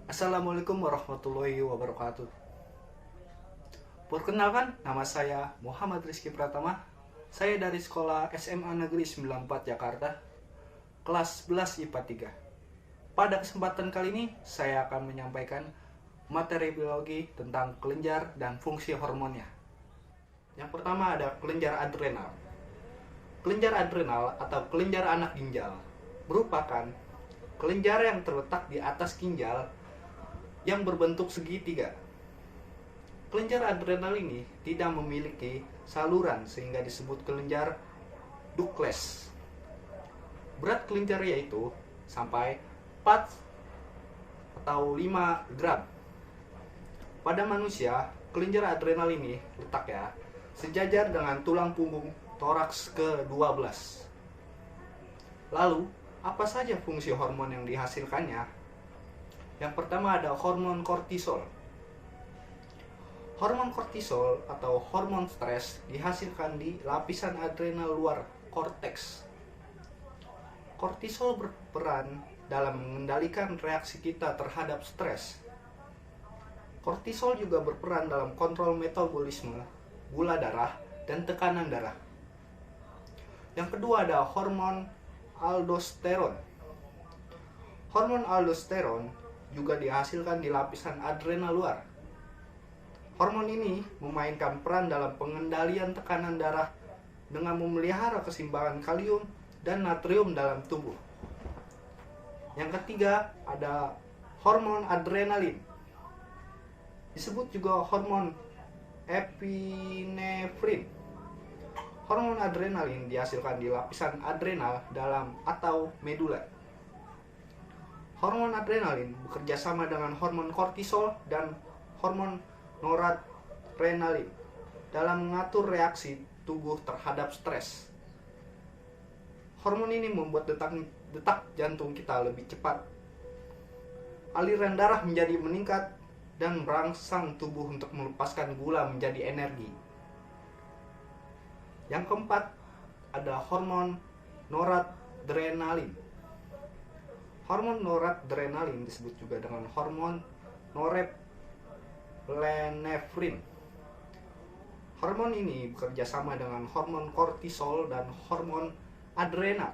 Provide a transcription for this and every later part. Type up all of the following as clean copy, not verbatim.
Assalamualaikum warahmatullahi wabarakatuh. Perkenalkan, nama saya Muhammad Rizky Pratama. Saya dari sekolah SMA Negeri 94 Jakarta, kelas 11 IPA 3. Pada kesempatan kali ini, saya akan menyampaikan materi biologi tentang kelenjar dan fungsi hormonnya. Yang pertama ada kelenjar adrenal. Kelenjar adrenal atau kelenjar anak ginjal merupakan kelenjar yang terletak di atas ginjal yang berbentuk segitiga. Kelenjar adrenal ini tidak memiliki saluran sehingga disebut kelenjar ductless. Berat kelenjar yaitu sampai 4 atau 5 gram. Pada manusia, kelenjar adrenal ini letak sejajar dengan tulang punggung toraks ke-12. Lalu, apa saja fungsi hormon yang dihasilkannya? Yang pertama ada hormon kortisol. Hormon kortisol atau hormon stres dihasilkan di lapisan adrenal luar korteks. Kortisol berperan dalam mengendalikan reaksi kita terhadap stres. Kortisol juga berperan dalam kontrol metabolisme, gula darah, dan tekanan darah. Yang kedua ada hormon aldosteron. Hormon aldosteron juga dihasilkan di lapisan adrenal luar. Hormon ini memainkan peran dalam pengendalian tekanan darah dengan memelihara keseimbangan kalium dan natrium dalam tubuh. Yang ketiga ada hormon adrenalin. Disebut juga hormon epinefrin. Hormon adrenalin dihasilkan di lapisan adrenal dalam atau medula. Hormon adrenalin bekerja sama dengan hormon kortisol dan hormon noradrenalin dalam mengatur reaksi tubuh terhadap stres. Hormon ini membuat detak jantung kita lebih cepat. Aliran darah menjadi meningkat dan merangsang tubuh untuk melepaskan gula menjadi energi. Yang keempat ada hormon noradrenalin. Hormon noradrenalin disebut juga dengan hormon norepinefrin. Hormon ini bekerja sama dengan hormon kortisol dan hormon adrenal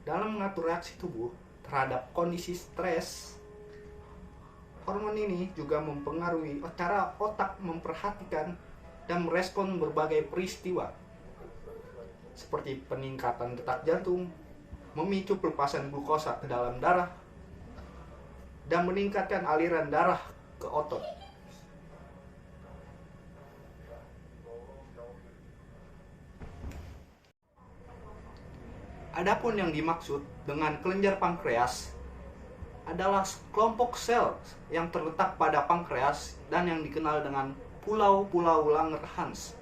dalam mengatur reaksi tubuh terhadap kondisi stres. Hormon ini juga mempengaruhi cara otak memperhatikan dan merespon berbagai peristiwa, seperti peningkatan detak jantung, memicu pelepasan glukosa ke dalam darah, dan meningkatkan aliran darah ke otot. Adapun yang dimaksud dengan kelenjar pankreas adalah kelompok sel yang terletak pada pankreas dan yang dikenal dengan pulau-pulau Langerhans.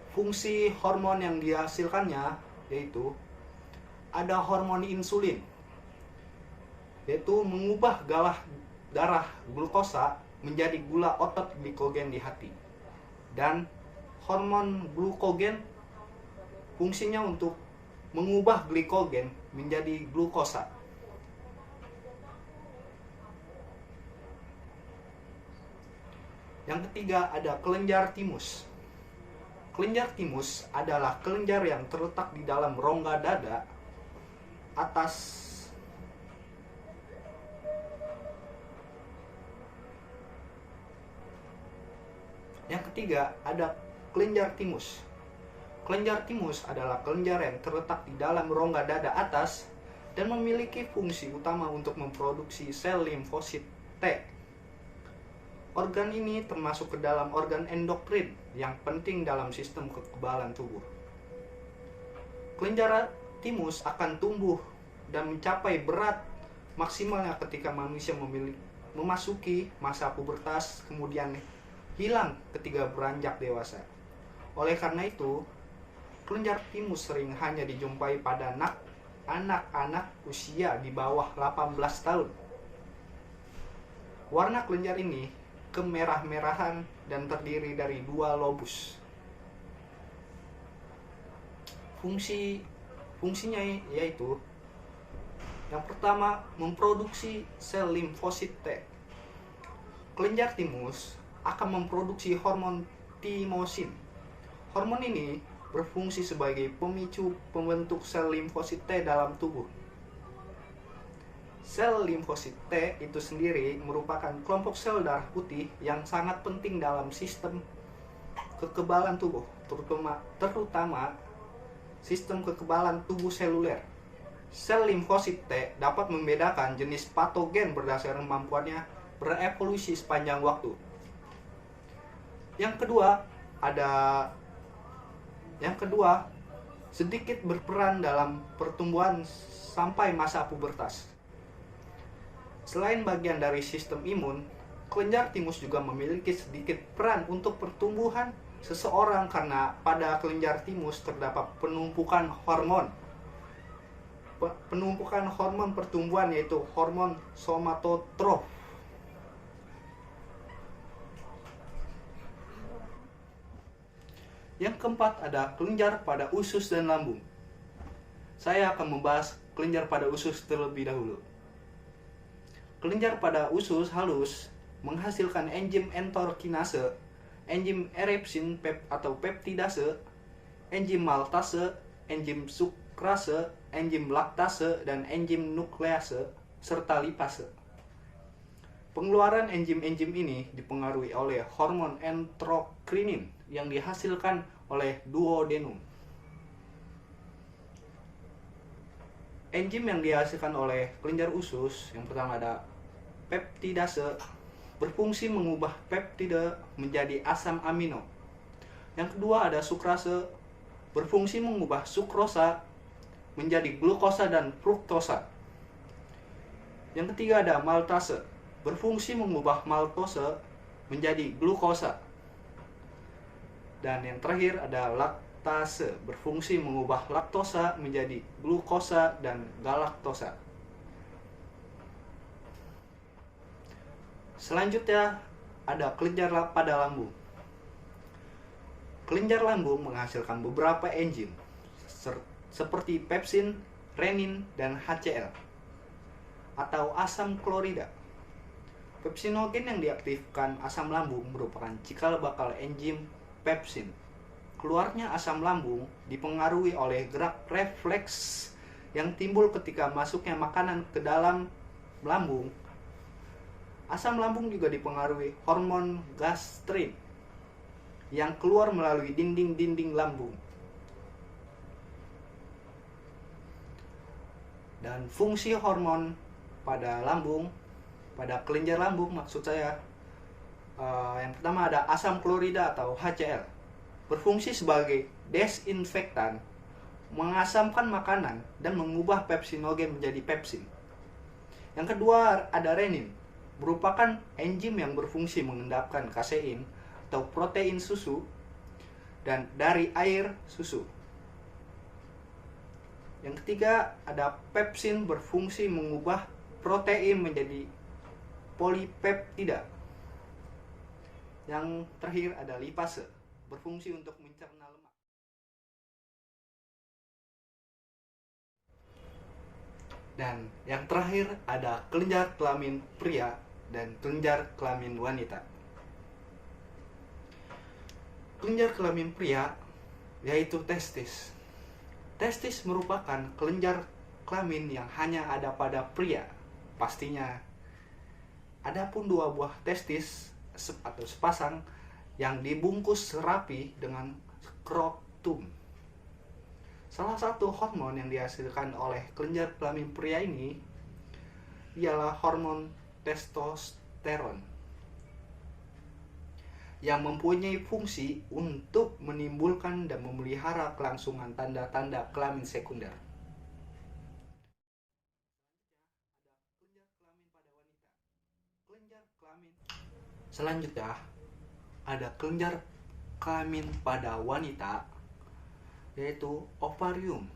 Fungsi hormon yang dihasilkannya yaitu ada hormon insulin, yaitu mengubah darah glukosa menjadi gula otot glikogen di hati. Dan hormon glukogen fungsinya untuk mengubah glikogen menjadi glukosa. Yang ketiga ada kelenjar timus. Kelenjar timus adalah kelenjar yang terletak di dalam rongga dada atas. Yang ketiga ada kelenjar timus. Kelenjar timus adalah kelenjar yang terletak di dalam rongga dada atas dan memiliki fungsi utama untuk memproduksi sel limfosit T. Organ ini termasuk ke dalam organ endokrin yang penting dalam sistem kekebalan tubuh. Kelenjar timus akan tumbuh dan mencapai berat maksimalnya ketika manusia memasuki masa pubertas, kemudian hilang ketika beranjak dewasa. Oleh karena itu, kelenjar timus sering hanya dijumpai pada anak-anak usia di bawah 18 tahun. Warna kelenjar ini kemerah-merahan dan terdiri dari 2 lobus. Fungsinya yaitu Yang pertama, memproduksi sel limfosit T. Kelenjar timus akan memproduksi hormon timosin. Hormon ini berfungsi sebagai pemicu pembentuk sel limfosit T dalam tubuh. Sel limfosit T itu sendiri merupakan kelompok sel darah putih yang sangat penting dalam sistem kekebalan tubuh, terutama sistem kekebalan tubuh seluler. Sel limfosit T dapat membedakan jenis patogen berdasarkan kemampuannya berevolusi sepanjang waktu. Yang kedua, sedikit berperan dalam pertumbuhan sampai masa pubertas. Selain bagian dari sistem imun, kelenjar timus juga memiliki sedikit peran untuk pertumbuhan seseorang karena pada kelenjar timus terdapat penumpukan hormon pertumbuhan, yaitu hormon somatotrof. Yang keempat ada kelenjar pada usus dan lambung. Saya akan membahas kelenjar pada usus terlebih dahulu. Kelenjar pada usus halus menghasilkan enzim enterkinase, enzim erepsin atau peptidase, enzim maltase, enzim sukrase, enzim laktase, dan enzim nuklease, serta lipase. Pengeluaran enzim-enzim ini dipengaruhi oleh hormon endokrinin yang dihasilkan oleh duodenum. Enzim yang dihasilkan oleh kelenjar usus yang pertama ada peptidase, berfungsi mengubah peptida menjadi asam amino. Yang kedua ada sukrase, berfungsi mengubah sukrosa menjadi glukosa dan fruktosa. Yang ketiga ada maltase, berfungsi mengubah maltose menjadi glukosa. Dan yang terakhir ada laktase, berfungsi mengubah laktosa menjadi glukosa dan galaktosa. Selanjutnya ada kelenjar pada lambung. Kelenjar lambung menghasilkan beberapa enzim seperti pepsin, renin, dan HCl atau asam klorida. Pepsinogen yang diaktifkan asam lambung merupakan cikal bakal enzim pepsin. Keluarnya asam lambung dipengaruhi oleh gerak refleks yang timbul ketika masuknya makanan ke dalam lambung. Asam lambung juga dipengaruhi hormon gastrin yang keluar melalui dinding-dinding lambung. Dan fungsi hormon pada lambung, pada kelenjar lambung maksud saya, yang pertama ada asam klorida atau HCl, berfungsi sebagai desinfektan, mengasamkan makanan dan mengubah pepsinogen menjadi pepsin. Yang kedua ada renin, merupakan enzim yang berfungsi mengendapkan kasein atau protein susu dan dari air susu. Yang ketiga ada pepsin, berfungsi mengubah protein menjadi polipeptida. Yang terakhir ada lipase, berfungsi untuk mencerna lemak. Dan yang terakhir ada kelenjar kelamin pria dan kelenjar kelamin wanita. Kelenjar kelamin pria yaitu testis. Testis merupakan kelenjar kelamin yang hanya ada pada pria, pastinya. Adapun dua buah testis atau sepasang yang dibungkus rapi dengan skrotum. Salah satu hormon yang dihasilkan oleh kelenjar kelamin pria ini ialah hormon testosteron yang mempunyai fungsi untuk menimbulkan dan memelihara kelangsungan tanda-tanda kelamin sekunder. Selanjutnya ada kelenjar kelamin pada wanita, yaitu ovarium.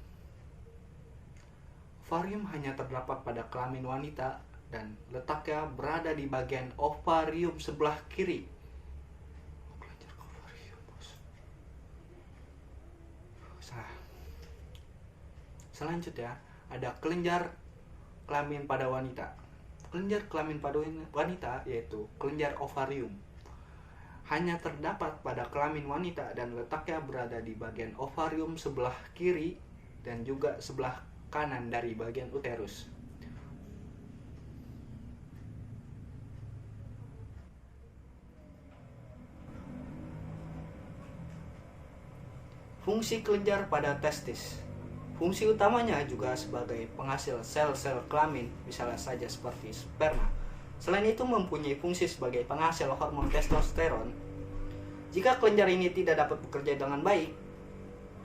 Ovarium hanya terdapat pada kelamin wanita dan letaknya berada di bagian ovarium sebelah kiri. Selanjutnya ada kelenjar kelamin pada wanita. Kelenjar kelamin pada wanita yaitu kelenjar ovarium. Hanya terdapat pada kelamin wanita dan letaknya berada di bagian ovarium sebelah kiri dan juga sebelah kanan dari bagian uterus. Fungsi kelenjar pada testis. Fungsi utamanya juga sebagai penghasil sel-sel kelamin, misalnya saja seperti sperma. Selain itu mempunyai fungsi sebagai penghasil hormon testosteron. Jika kelenjar ini tidak dapat bekerja dengan baik,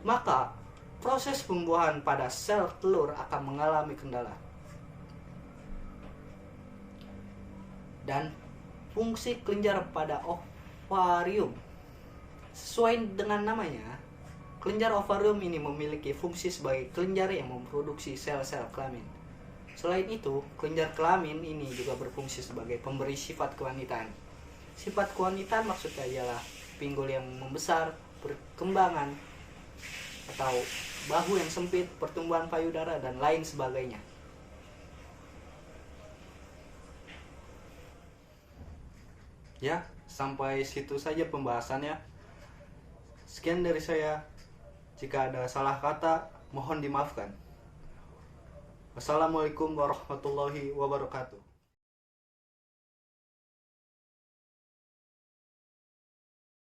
maka proses pembuahan pada sel telur akan mengalami kendala. Dan fungsi kelenjar pada ovarium. Sesuai dengan namanya, kelenjar ovarium ini memiliki fungsi sebagai kelenjar yang memproduksi sel-sel kelamin. Selain itu, kelenjar kelamin ini juga berfungsi sebagai pemberi sifat kewanitaan. Sifat kewanitaan maksudnya ialah pinggul yang membesar, perkembangan, atau bahu yang sempit, pertumbuhan payudara, dan lain sebagainya. Ya, sampai situ saja pembahasannya. Sekian dari saya. Jika ada salah kata, mohon dimaafkan. Wassalamualaikum warahmatullahi wabarakatuh.